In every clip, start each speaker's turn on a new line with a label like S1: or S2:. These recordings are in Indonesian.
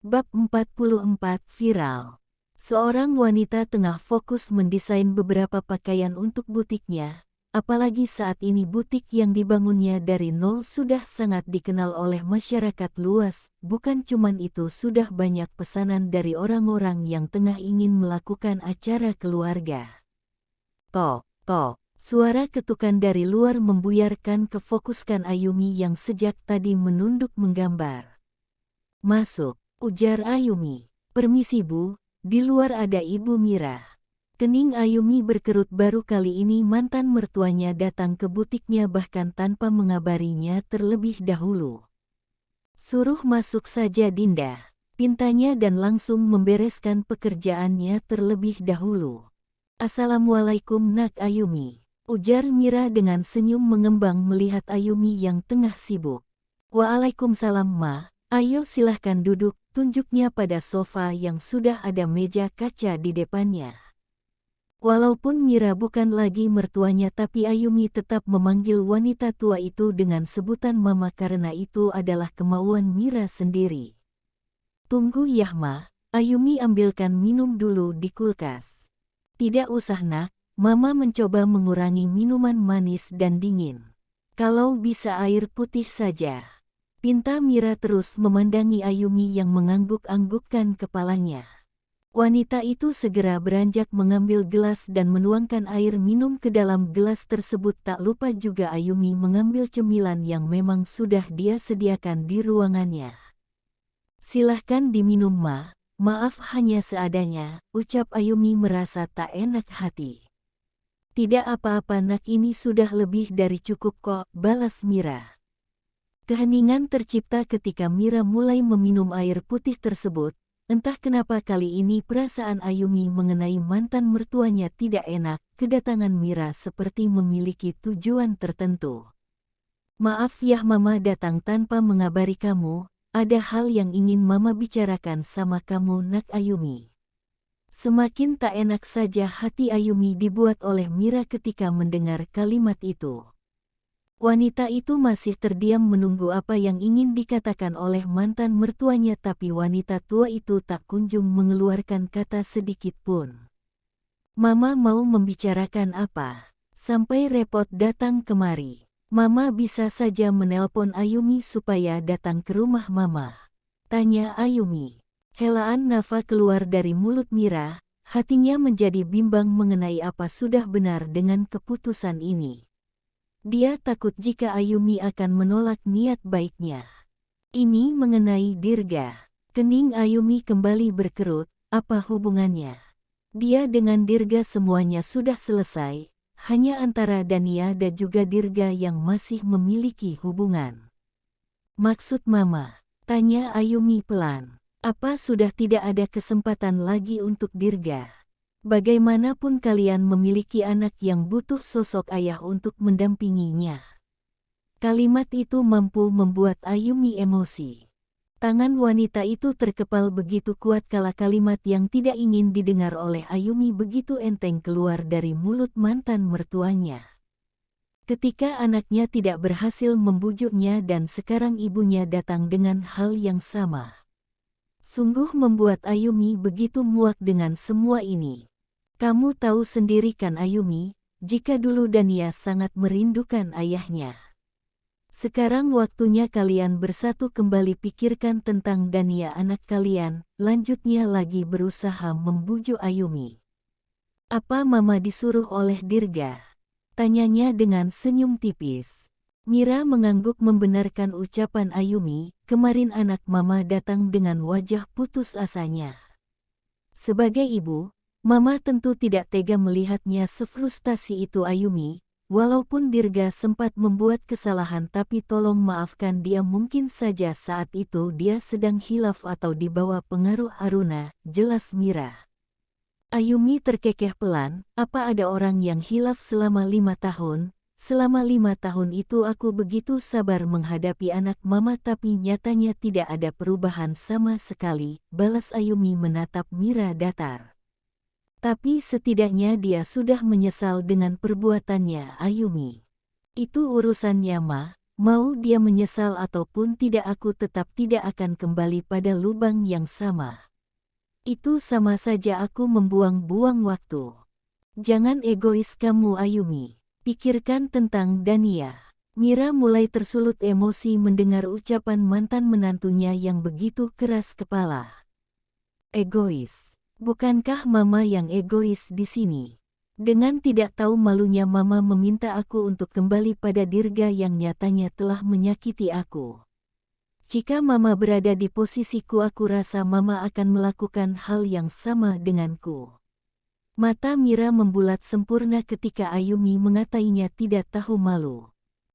S1: Bab 44 Viral. Seorang wanita tengah fokus mendesain beberapa pakaian untuk butiknya, apalagi saat ini butik yang dibangunnya dari nol sudah sangat dikenal oleh masyarakat luas. Bukan cuman itu, sudah banyak pesanan dari orang-orang yang tengah ingin melakukan acara keluarga. Tok, tok. Suara ketukan dari luar membuyarkan kefokuskan Ayumi yang sejak tadi menunduk menggambar. "Masuk," ujar Ayumi. "Permisi Bu, di luar ada Ibu Mira." Kening Ayumi berkerut. Baru kali ini mantan mertuanya datang ke butiknya bahkan tanpa mengabarinya terlebih dahulu. "Suruh masuk saja Dinda," pintanya dan langsung membereskan pekerjaannya terlebih dahulu. "Assalamualaikum Nak Ayumi," ujar Mira dengan senyum mengembang melihat Ayumi yang tengah sibuk. "Waalaikumsalam Ma, ayo silahkan duduk," tunjuknya pada sofa yang sudah ada meja kaca di depannya. Walaupun Mira bukan lagi mertuanya, tapi Ayumi tetap memanggil wanita tua itu dengan sebutan Mama karena itu adalah kemauan Mira sendiri. "Tunggu ya Ma, Ayumi ambilkan minum dulu di kulkas." "Tidak usah Nak, Mama mencoba mengurangi minuman manis dan dingin. Kalau bisa air putih saja," pinta Mira terus memandangi Ayumi yang mengangguk-anggukkan kepalanya. Wanita itu segera beranjak mengambil gelas dan menuangkan air minum ke dalam gelas tersebut. Tak lupa juga Ayumi mengambil cemilan yang memang sudah dia sediakan di ruangannya. "Silahkan diminum Ma, maaf hanya seadanya," ucap Ayumi merasa tak enak hati. "Tidak apa-apa Nak, ini sudah lebih dari cukup kok," balas Mira. Keheningan tercipta ketika Mira mulai meminum air putih tersebut. Entah kenapa kali ini perasaan Ayumi mengenai mantan mertuanya tidak enak. Kedatangan Mira seperti memiliki tujuan tertentu. "Maaf ya Mama datang tanpa mengabari kamu, ada hal yang ingin Mama bicarakan sama kamu Nak Ayumi." Semakin tak enak saja hati Ayumi dibuat oleh Mira ketika mendengar kalimat itu. Wanita itu masih terdiam menunggu apa yang ingin dikatakan oleh mantan mertuanya, tapi wanita tua itu tak kunjung mengeluarkan kata sedikit pun. "Mama mau membicarakan apa? Sampai repot datang kemari. Mama bisa saja menelpon Ayumi supaya datang ke rumah Mama," tanya Ayumi. Helaan nafas keluar dari mulut Mira, hatinya menjadi bimbang mengenai apa sudah benar dengan keputusan ini. Dia takut jika Ayumi akan menolak niat baiknya. "Ini mengenai Dirga." Kening Ayumi kembali berkerut. Apa hubungannya? Dia dengan Dirga semuanya sudah selesai, hanya antara Dania dan juga Dirga yang masih memiliki hubungan. "Maksud Mama?" tanya Ayumi pelan. "Apa sudah tidak ada kesempatan lagi untuk Dirga? Bagaimanapun kalian memiliki anak yang butuh sosok ayah untuk mendampinginya." Kalimat itu mampu membuat Ayumi emosi. Tangan wanita itu terkepal begitu kuat kala kalimat yang tidak ingin didengar oleh Ayumi begitu enteng keluar dari mulut mantan mertuanya. Ketika anaknya tidak berhasil membujuknya dan sekarang ibunya datang dengan hal yang sama. Sungguh membuat Ayumi begitu muak dengan semua ini. "Kamu tahu sendiri kan Ayumi, jika dulu Dania sangat merindukan ayahnya. Sekarang waktunya kalian bersatu kembali, pikirkan tentang Dania anak kalian," lanjutnya lagi berusaha membujuk Ayumi. "Apa Mama disuruh oleh Dirga?" tanyanya dengan senyum tipis. Mira mengangguk membenarkan ucapan Ayumi. Kemarin anak Mama datang dengan wajah putus asanya. Sebagai ibu, Mama tentu tidak tega melihatnya sefrustasi itu Ayumi. Walaupun Dirga sempat membuat kesalahan, tapi tolong maafkan dia, mungkin saja saat itu dia sedang hilaf atau di bawah pengaruh Aruna, jelas Mira. Ayumi terkekeh pelan. "Apa ada orang yang hilaf selama 5 tahun? Selama 5 tahun itu aku begitu sabar menghadapi anak Mama, tapi nyatanya tidak ada perubahan sama sekali," balas Ayumi menatap Mira datar. "Tapi setidaknya dia sudah menyesal dengan perbuatannya Ayumi." "Itu urusannya Ma, Mau dia menyesal ataupun tidak, aku tetap tidak akan kembali pada lubang yang sama. Itu sama saja aku membuang-buang waktu. Jangan egois kamu, Ayumi. Pikirkan tentang Dania. Mira mulai tersulut emosi mendengar ucapan mantan menantunya yang begitu keras kepala. Egois. Bukankah mama yang egois di sini? Dengan tidak tahu malunya mama meminta aku untuk kembali pada Dirga yang nyatanya telah menyakiti aku. Jika mama berada di posisiku, aku rasa mama akan melakukan hal yang sama denganku. Mata Mira membulat sempurna ketika Ayumi mengatainya tidak tahu malu.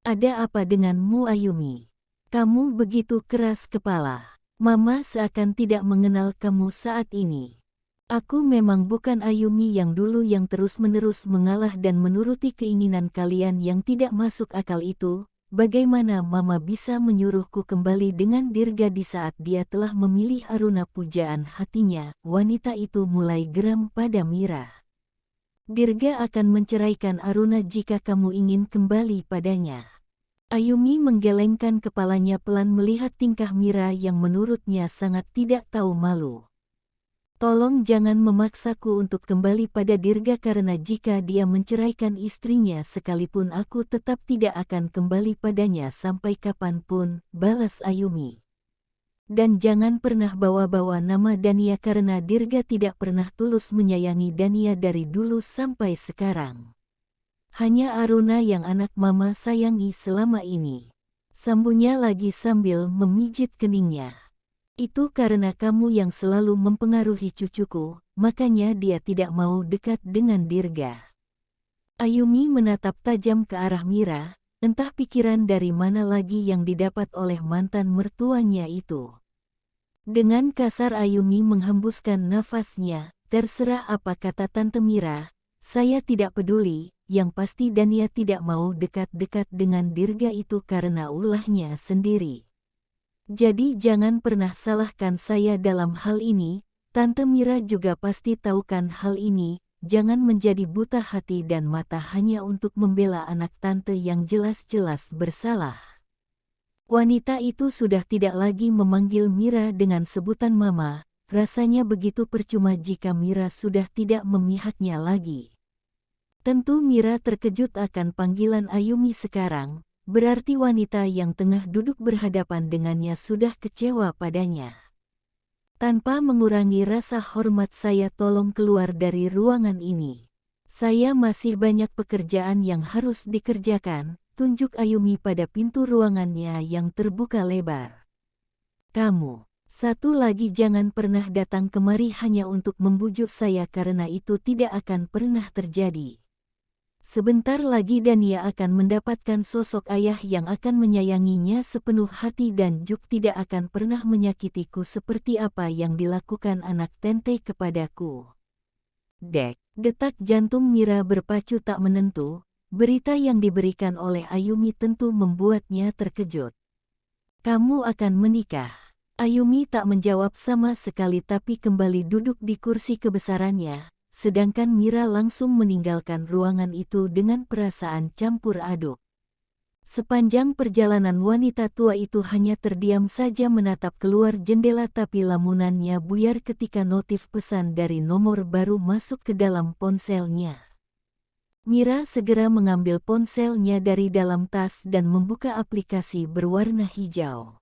S1: Ada apa denganmu, Ayumi? Kamu begitu keras kepala. Mama seakan tidak mengenal kamu saat ini. Aku memang bukan Ayumi yang dulu yang terus-menerus mengalah dan menuruti keinginan kalian yang tidak masuk akal itu. Bagaimana mama bisa menyuruhku kembali dengan Dirga di saat dia telah memilih Aruna? Pujaan hatinya, wanita itu mulai geram pada Mira. Dirga akan menceraikan Aruna jika kamu ingin kembali padanya. Ayumi menggelengkan kepalanya pelan melihat tingkah Mira yang menurutnya sangat tidak tahu malu. Tolong jangan memaksaku untuk kembali pada Dirga, karena jika dia menceraikan istrinya sekalipun aku tetap tidak akan kembali padanya sampai kapanpun, balas Ayumi. Dan jangan pernah bawa-bawa nama Dania, karena Dirga tidak pernah tulus menyayangi Dania dari dulu sampai sekarang. Hanya Aruna yang anak mama sayangi selama ini. Sambungnya lagi sambil memijit keningnya. Itu karena kamu yang selalu mempengaruhi cucuku, makanya dia tidak mau dekat dengan Dirga. Ayumi menatap tajam ke arah Mira, entah pikiran dari mana lagi yang didapat oleh mantan mertuanya itu. Dengan kasar Ayumi menghembuskan nafasnya, terserah apa kata Tante Mira, saya tidak peduli, yang pasti Dania tidak mau dekat-dekat dengan Dirga itu karena ulahnya sendiri. Jadi jangan pernah salahkan saya dalam hal ini. Tante Mira juga pasti tahu kan hal ini. Jangan menjadi buta hati dan mata hanya untuk membela anak tante yang jelas-jelas bersalah. Wanita itu sudah tidak lagi memanggil Mira dengan sebutan mama. Rasanya begitu percuma jika Mira sudah tidak memihaknya lagi. Tentu Mira terkejut akan panggilan Ayumi sekarang. Berarti wanita yang tengah duduk berhadapan dengannya sudah kecewa padanya. Tanpa mengurangi rasa hormat, saya tolong keluar dari ruangan ini. Saya masih banyak pekerjaan yang harus dikerjakan, tunjuk Ayumi pada pintu ruangannya yang terbuka lebar. Kamu, satu lagi, jangan pernah datang kemari hanya untuk membujuk saya karena itu tidak akan pernah terjadi. Sebentar lagi Dania akan mendapatkan sosok ayah yang akan menyayanginya sepenuh hati dan Juk tidak akan pernah menyakitiku seperti apa yang dilakukan anak tente kepadaku. Dek, detak jantung Mira berpacu tak menentu. Berita yang diberikan oleh Ayumi tentu membuatnya terkejut. Kamu akan menikah? Ayumi tak menjawab sama sekali tapi kembali duduk di kursi kebesarannya. Sedangkan Mira langsung meninggalkan ruangan itu dengan perasaan campur aduk. Sepanjang perjalanan wanita tua itu hanya terdiam saja menatap keluar jendela, tapi lamunannya buyar ketika notif pesan dari nomor baru masuk ke dalam ponselnya. Mira segera mengambil ponselnya dari dalam tas dan membuka aplikasi berwarna hijau.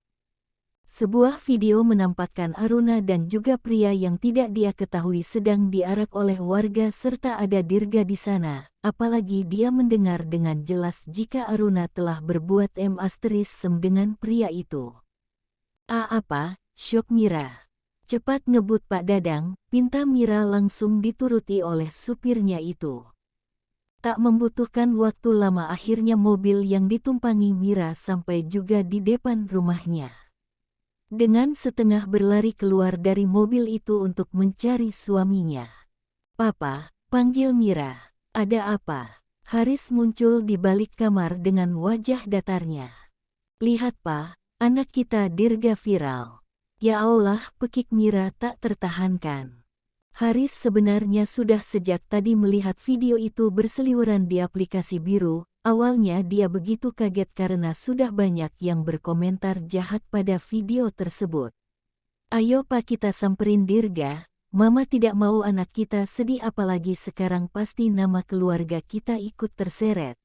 S1: Sebuah video menampakkan Aruna dan juga pria yang tidak dia ketahui sedang diarak oleh warga serta ada Dirga di sana. Apalagi dia mendengar dengan jelas jika Aruna telah berbuat sem dengan pria itu. Apa? Syok Mira. Cepat ngebut Pak Dadang, pinta Mira langsung dituruti oleh supirnya itu. Tak membutuhkan waktu lama akhirnya mobil yang ditumpangi Mira sampai juga di depan rumahnya. Dengan setengah berlari keluar dari mobil itu untuk mencari suaminya. Papa, panggil Mira. Ada apa? Haris muncul di balik kamar dengan wajah datarnya. Lihat Pa, anak kita Dirga viral. Ya Allah, pekik Mira tak tertahankan. Haris sebenarnya sudah sejak tadi melihat video itu berseliweran di aplikasi biru. Awalnya dia begitu kaget karena sudah banyak yang berkomentar jahat pada video tersebut. Ayo Pak, kita samperin Dirga, Mama tidak mau anak kita sedih, apalagi sekarang pasti nama keluarga kita ikut terseret.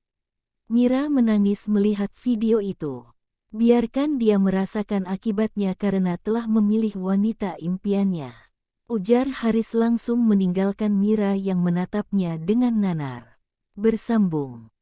S1: Mira menangis melihat video itu. Biarkan dia merasakan akibatnya karena telah memilih wanita impiannya, ujar Haris langsung meninggalkan Mira yang menatapnya dengan nanar. Bersambung.